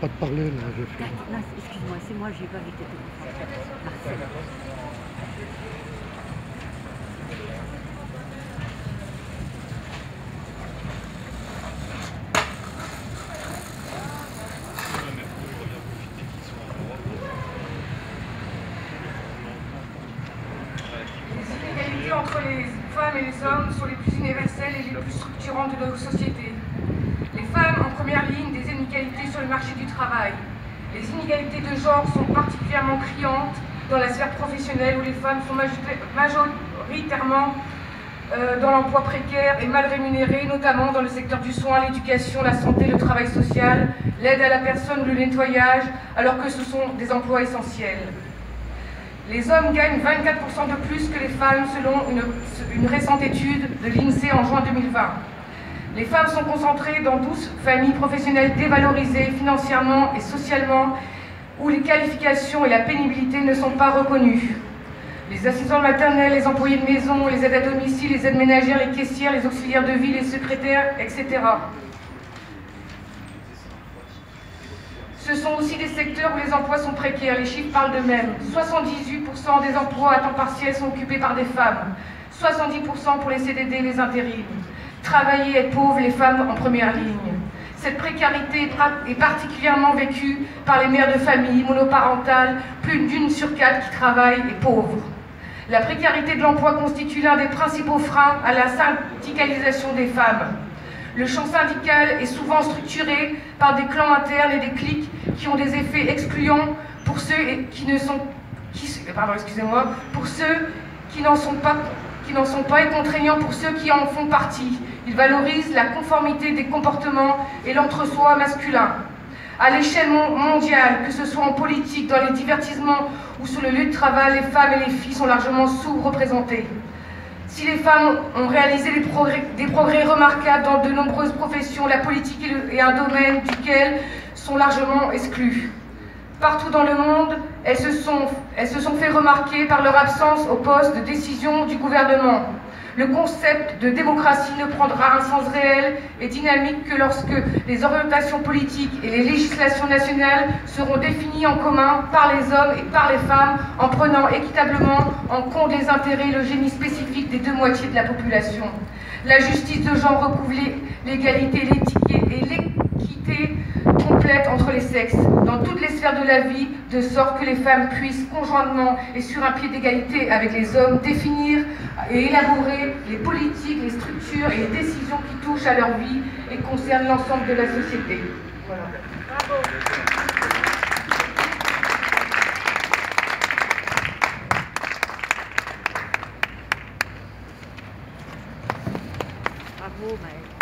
pas de parler là, je fais. Non, excuse-moi, c'est moi, j'ai pas vite été concentrée. Marcel. Les inégalités entre les femmes et les hommes sont les plus universelles et les plus structurantes de nos sociétés. Les femmes en première ligne des inégalités sur le marché du travail. Les inégalités de genre sont particulièrement criantes dans la sphère professionnelle où les femmes sont majoritairement dans l'emploi précaire et mal rémunérées, notamment dans le secteur du soin, l'éducation, la santé, le travail social, l'aide à la personne ou le nettoyage, alors que ce sont des emplois essentiels. Les hommes gagnent 24% de plus que les femmes selon une récente étude de l'INSEE en juin 2020. Les femmes sont concentrées dans 12 familles professionnelles dévalorisées financièrement et socialement, où les qualifications et la pénibilité ne sont pas reconnues. Les assistantes maternelles, les employés de maison, les aides à domicile, les aides ménagères, les caissières, les auxiliaires de vie, les secrétaires, etc. Ce sont aussi des secteurs où les emplois sont précaires, les chiffres parlent d'eux-mêmes. 78% des emplois à temps partiel sont occupés par des femmes, 70% pour les CDD et les intérims. Travailler et être pauvre, les femmes en première ligne. Cette précarité est particulièrement vécue par les mères de famille monoparentales, plus d'une sur 4 qui travaillent et pauvres. La précarité de l'emploi constitue l'un des principaux freins à la syndicalisation des femmes. Le champ syndical est souvent structuré par des clans internes et des cliques qui ont des effets excluants pour ceux qui n'en sont pas et contraignants pour ceux qui en font partie. Il valorise la conformité des comportements et l'entre-soi masculin. À l'échelle mondiale, que ce soit en politique, dans les divertissements ou sur le lieu de travail, les femmes et les filles sont largement sous-représentées. Si les femmes ont réalisé des progrès remarquables dans de nombreuses professions, la politique est un domaine duquel sont largement exclues. Partout dans le monde, elles se sont fait remarquer par leur absence au poste de décision du gouvernement. Le concept de démocratie ne prendra un sens réel et dynamique que lorsque les orientations politiques et les législations nationales seront définies en commun par les hommes et par les femmes en prenant équitablement en compte les intérêts et le génie spécifique des deux moitiés de la population. La justice de genre recouvre l'égalité et l'équité complète entre les sexes, dans toutes les sphères de la vie, de sorte que les femmes puissent conjointement et sur un pied d'égalité avec les hommes définir et élaborer les politiques, les structures et les décisions qui touchent à leur vie et concernent l'ensemble de la société. Voilà. Bravo. Bravo, Maëlle.